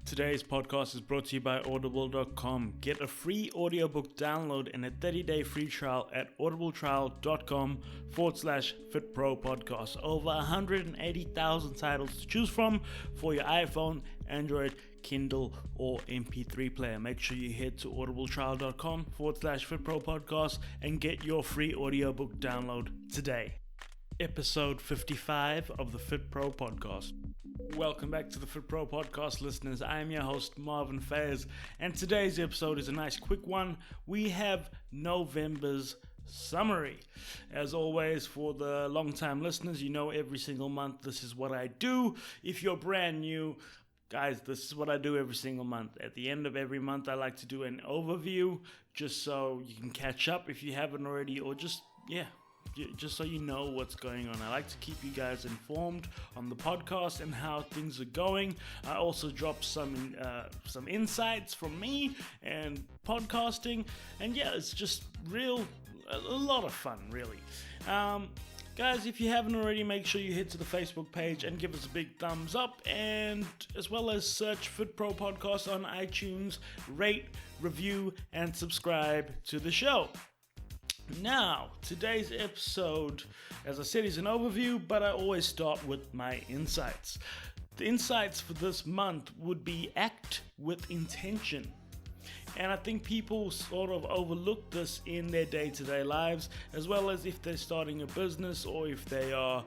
Today's podcast is brought to you by Audible.com. Get a free audiobook download and a 30-day free trial at audibletrial.com/FitPro podcast. Over 180,000 titles to choose from for your iPhone, Android, Kindle, or MP3 player. Make sure you head to audibletrial.com/FitPro podcast and get your free audiobook download today. Episode 55 of the FitPro podcast. Welcome back to the FitPro podcast, listeners. I am your host, Marvin Fayez, and today's episode is a nice quick one. We have November's summary. As always, for the long-time listeners, you know every single month this is what I do. If you're brand new, guys, this is what I do every single month. At the end of every month, I like to do an overview just so you can catch up if you haven't already, or just so you know what's going on. I like to keep you guys informed on the podcast and how things are going. I also drop some insights from me and podcasting, and it's just a lot of fun, really. Guys, if you haven't already, make sure you head to the Facebook page and give us a big thumbs up, and as well as search FitPro Podcast on iTunes, rate, review, and subscribe to the show. Now, today's episode, as I said, is an overview, but I always start with my insights. The insights for this month would be act with intention. And I think people sort of overlook this in their day-to-day lives, as well as if they're starting a business or if they are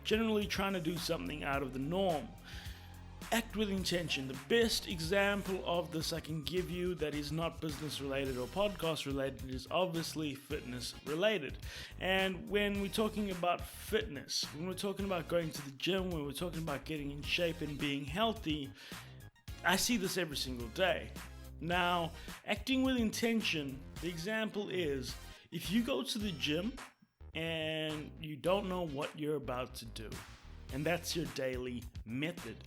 generally trying to do something out of the norm. Act with intention. The best example of this I can give you that is not business related or podcast related is obviously fitness related. And when we're talking about fitness, when we're talking about going to the gym, when we're talking about getting in shape and being healthy, I see this every single day. Now, acting with intention, the example is if you go to the gym and you don't know what you're about to do, and that's your daily method.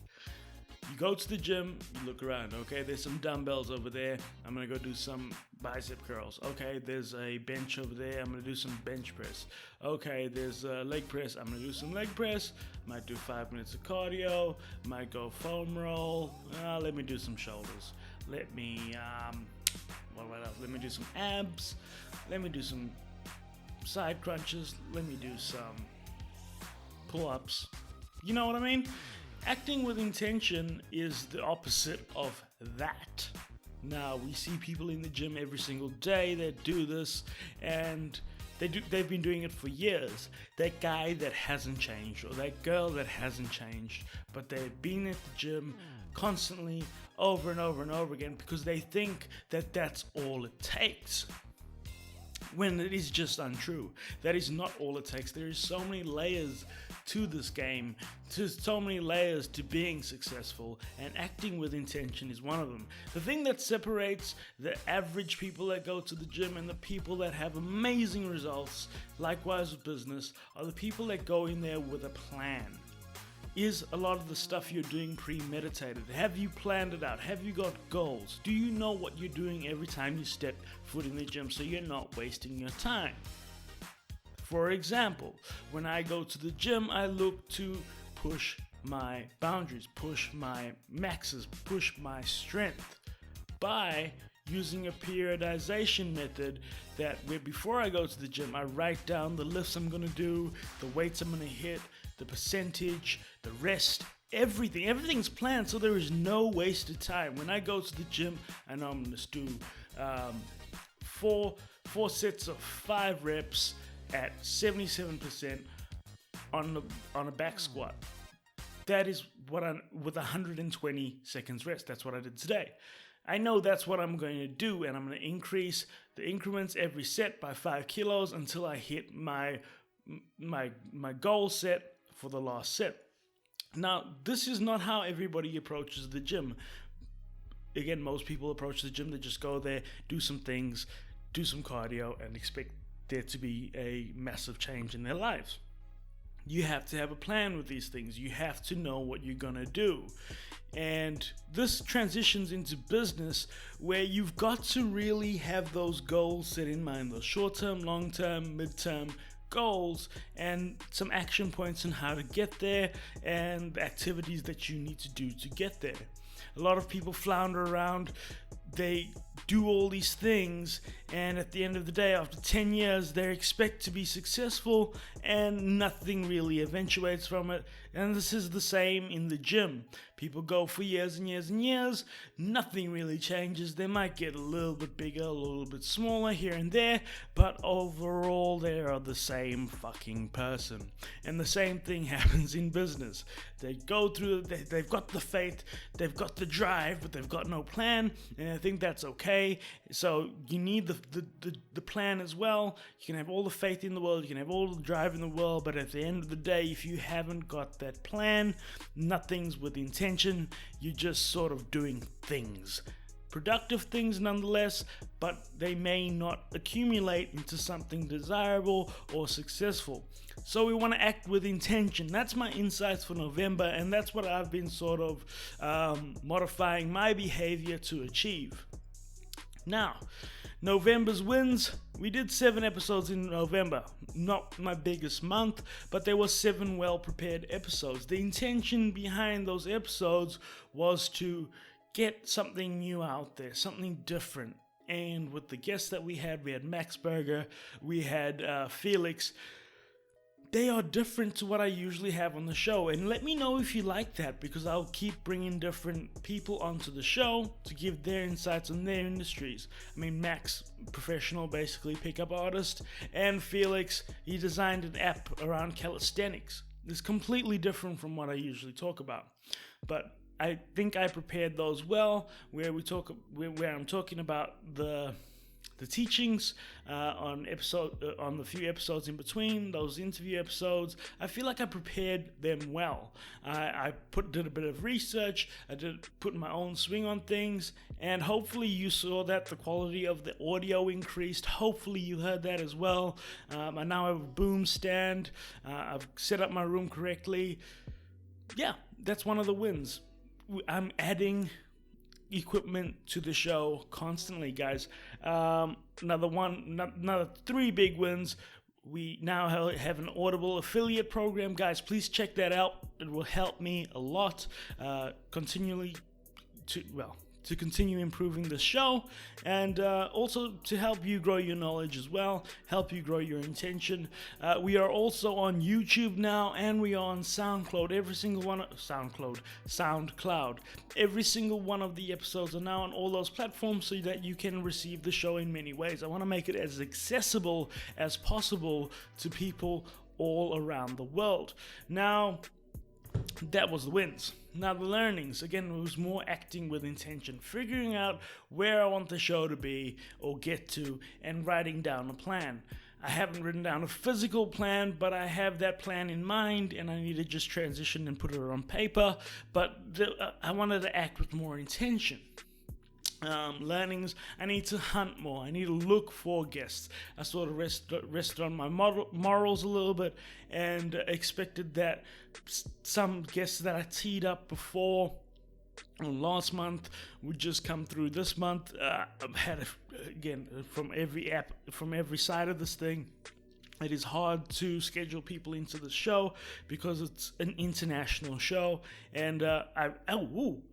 You go to the gym, you look around, okay, there's some dumbbells over there, I'm going to go do some bicep curls. Okay, there's a bench over there, I'm going to do some bench press. Okay, there's a leg press, I'm going to do some leg press. Might do 5 minutes of cardio, might go foam roll. Let me do some shoulders. Let me, what else? Let me do some abs. Let me do some side crunches. Let me do some pull-ups. You know what I mean? Acting with intention is the opposite of that. Now, we see people in the gym every single day that do this, and they've been doing it for years. That guy that hasn't changed, or that girl that hasn't changed, but they've been at the gym constantly over and over and over again because they think that that's all it takes. When it is just untrue. That is not all it takes. There is so many layers to this game, so many layers to being successful, and acting with intention is one of them. The thing that separates the average people that go to the gym and the people that have amazing results, likewise with business, are the people that go in there with a plan. Is a lot of the stuff you're doing premeditated? Have you planned it out? Have you got goals? Do you know what you're doing every time you step foot in the gym so you're not wasting your time? For example, when I go to the gym, I look to push my boundaries, push my maxes, push my strength by using a periodization method where before I go to the gym, I write down the lifts I'm going to do, the weights I'm going to hit, the percentage, the rest, everything. Everything's planned, so there is no wasted time. When I go to the gym, I know I'm going to do four sets of 5 reps at 77% on a back squat. That is what with 120 seconds rest. That's what I did today. I know that's what I'm going to do, and I'm going to increase the increments every set by 5 kilos until I hit my goal set for the last set. Now, this is not how everybody approaches the gym. Again, most people approach the gym, they just go there, do some things, do some cardio, and expect there to be a massive change in their lives. You have to have a plan with these things. You have to know what you're going to do. And this transitions into business where you've got to really have those goals set in mind, those short-term, long-term, mid-term goals, and some action points on how to get there and the activities that you need to do to get there. A lot of people flounder around. They do all these things, and at the end of the day, after 10 years, they expect to be successful, and nothing really eventuates from it. And this is the same in the gym. People go for years and years and years, nothing really changes. They might get a little bit bigger, a little bit smaller here and there, but overall they are the same fucking person. And the same thing happens in business. They go through, they've got the faith, they've got the drive, but they've got no plan, and I think that's okay. So you need the plan as well. You can have all the faith in the world, you can have all the drive in the world, but at the end of the day, if you haven't got that plan, nothing's with intention. You're just sort of doing things. Productive things nonetheless, but they may not accumulate into something desirable or successful. So we want to act with intention. That's my insights for November, and that's what I've been sort of modifying my behavior to achieve. Now, November's wins. We did 7 episodes in November. Not my biggest month, but there were 7 well-prepared episodes. The intention behind those episodes was to get something new out there, something different. And with the guests that we had Max Berger, we had Felix. They are different to what I usually have on the show, and let me know if you like that, because I'll keep bringing different people onto the show to give their insights on their industries. I mean, Max, professional, basically pickup artist, and Felix, he designed an app around calisthenics. It's completely different from what I usually talk about, but I think I prepared those well, where I'm talking about the teachings on the few episodes in between, those interview episodes. I feel like I prepared them well. I did a bit of research, I did put my own swing on things, and hopefully you saw that the quality of the audio increased. Hopefully you heard that as well. I now have a boom stand. I've set up my room correctly. Yeah, that's one of the wins. I'm adding equipment to the show constantly, guys. Another 3 big wins. We now have an Audible affiliate program, guys. Please check that out. It will help me a lot to continue improving the show, and also to help you grow your knowledge as well, help you grow your intention. We are also on YouTube now, and we are on SoundCloud. SoundCloud. Every single one of the episodes are now on all those platforms, so that you can receive the show in many ways. I want to make it as accessible as possible to people all around the world. Now, that was the wins. Now the learnings, again, it was more acting with intention, figuring out where I want the show to be or get to, and writing down a plan. I haven't written down a physical plan, but I have that plan in mind, and I need to just transition and put it on paper. But I wanted to act with more intention. Learnings, I need to hunt more. I need to look for guests. I sort of rested on my morals a little bit, and expected that some guests that I teed up before last month would just come through this month. I've had, again, from every app, from every side of this thing. It is hard to schedule people into the show because it's an international show, and a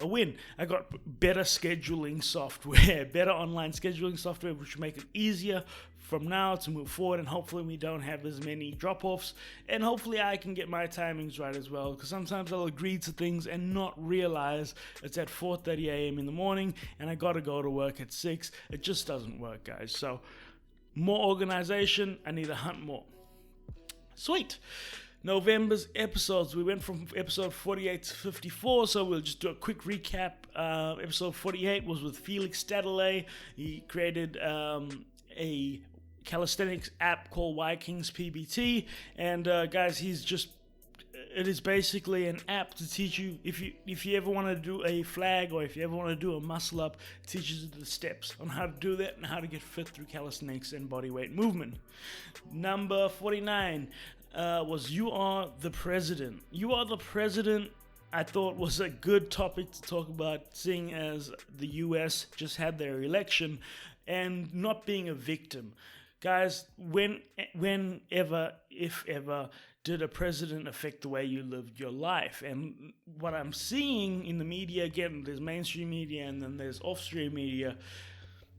win. I got better scheduling software, better online scheduling software, which will make it easier from now to move forward, and hopefully we don't have as many drop-offs, and hopefully I can get my timings right as well, because sometimes I'll agree to things and not realize it's at 4:30 a.m. in the morning, and I gotta go to work at 6. It just doesn't work, guys. So more organization, I need to hunt more. Sweet. November's episodes, we went from episode 48 to 54, so we'll just do a quick recap. Episode 48 was with Felix Stadler. He created a calisthenics app called Vikings PBT, and guys, it is basically an app to teach you, if you ever want to do a flag, or if you ever want to do a muscle up, it teaches you the steps on how to do that and how to get fit through calisthenics and bodyweight movement. Number 49 was You Are the President. You Are the President, I thought, was a good topic to talk about, seeing as the US just had their election, and not being a victim. Guys, whenever, if ever, did a president affect the way you lived your life? And what I'm seeing in the media, again, there's mainstream media and then there's off-stream media,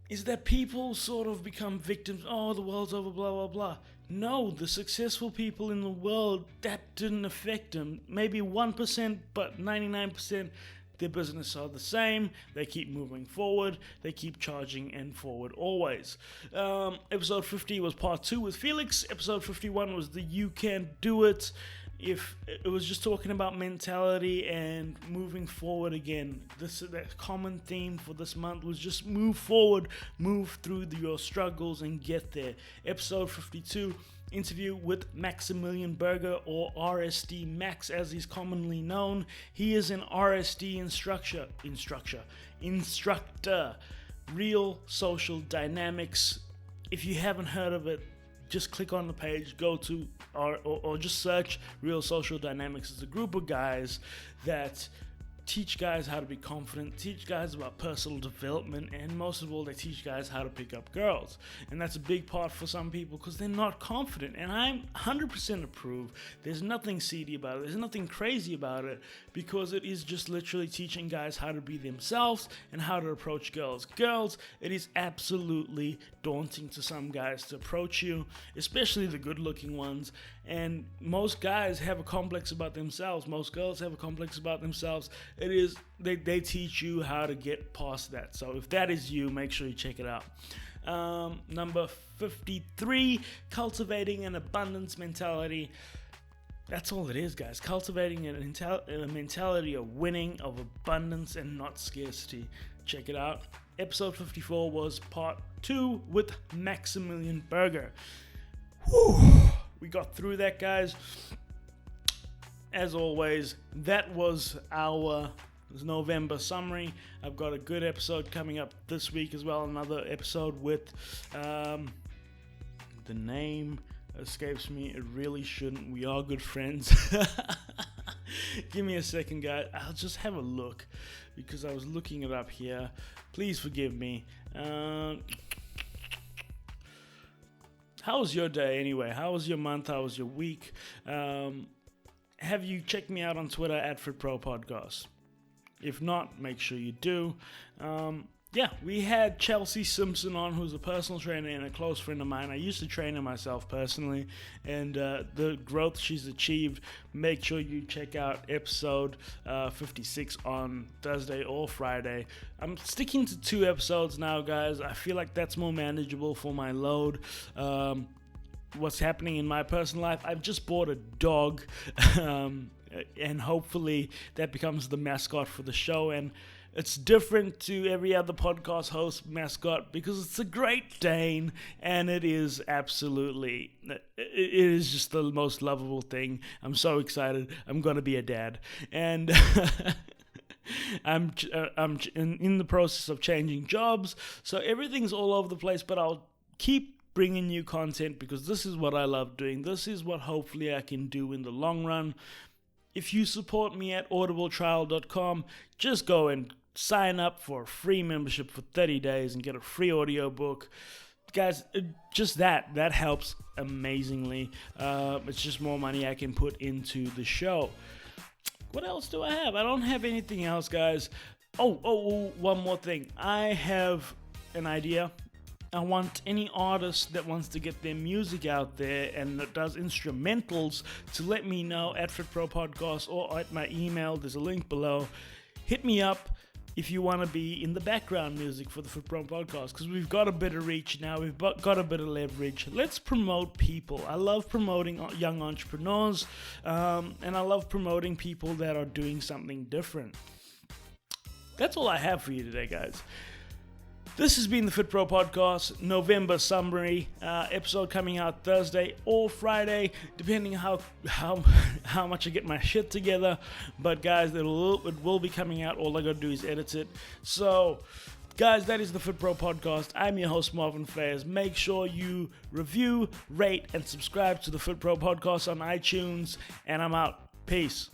is that people sort of become victims. Oh, the world's over, blah, blah, blah. No, the successful people in the world, that didn't affect them. Maybe 1%, but 99%, their business are the same. They keep moving forward. They keep charging and forward always. Episode 50 was part 2 with Felix. Episode 51 was the You Can Do It. If it was just talking about mentality and moving forward again. The common theme for this month was just move forward, move through your struggles and get there. Episode 52, interview with Maximilian Berger, or RSD Max as he's commonly known. He is an RSD instructor, Real Social Dynamics. If you haven't heard of it, just click on the page, go to, or just search Real Social Dynamics. It's a group of guys that teach guys how to be confident, teach guys about personal development, and most of all, they teach guys how to pick up girls. And that's a big part for some people because they're not confident. And I'm 100% approve. There's nothing seedy about it. There's nothing crazy about it because it is just literally teaching guys how to be themselves and how to approach girls. Girls, it is absolutely daunting to some guys to approach you, especially the good-looking ones. And most guys have a complex about themselves. Most girls have a complex about themselves. It is they teach you how to get past that. So if that is you, make sure you check it out. Number 53, cultivating an abundance mentality. That's all it is, guys. Cultivating a mentality of winning, of abundance, and not scarcity. Check it out. Episode 54 was part 2 with Maximilian Berger. Whew. We got through that, guys. As always, that was our November summary. I've got a good episode coming up this week as well. Another episode with the name escapes me. It really shouldn't. We are good friends. Give me a second, guys. I'll just have a look because I was looking it up here. Please forgive me. How was your day anyway? How was your month? How was your week? Have you checked me out on Twitter at FitProPodcast? If not, make sure you do. We had Chelsea Simpson on, who's a personal trainer and a close friend of mine. I used to train her myself personally, and the growth she's achieved. Make sure you check out episode 56 on Thursday or Friday. I'm sticking to 2 episodes now, guys. I feel like that's more manageable for my load. What's happening in my personal life? I've just bought a dog, and hopefully that becomes the mascot for the show. And it's different to every other podcast host mascot because it's a Great Dane, and it is absolutely, it is just the most lovable thing. I'm so excited. I'm going to be a dad. And I'm in the process of changing jobs, so everything's all over the place, but I'll keep bringing you content because this is what I love doing. This is what hopefully I can do in the long run. If you support me at audibletrial.com, just go and sign up for a free membership for 30 days and get a free audiobook. Guys, just that helps amazingly. It's just more money I can put into the show. What else do I have? I don't have anything else, guys. Oh, one more thing. I have an idea. I want any artist that wants to get their music out there and that does instrumentals to let me know at FitPro Podcast or at my email. There's a link below. Hit me up if you want to be in the background music for the FitPro Podcast, because we've got a bit of reach now. We've got a bit of leverage. Let's promote people. I love promoting young entrepreneurs, and I love promoting people that are doing something different. That's all I have for you today, guys. This has been the FitPro Podcast November summary episode coming out Thursday or Friday, depending how much I get my shit together. But guys, it will be coming out. All I gotta do is edit it. So, guys, that is the FitPro Podcast. I'm your host, Marvin Fayers. Make sure you review, rate, and subscribe to the FitPro Podcast on iTunes. And I'm out. Peace.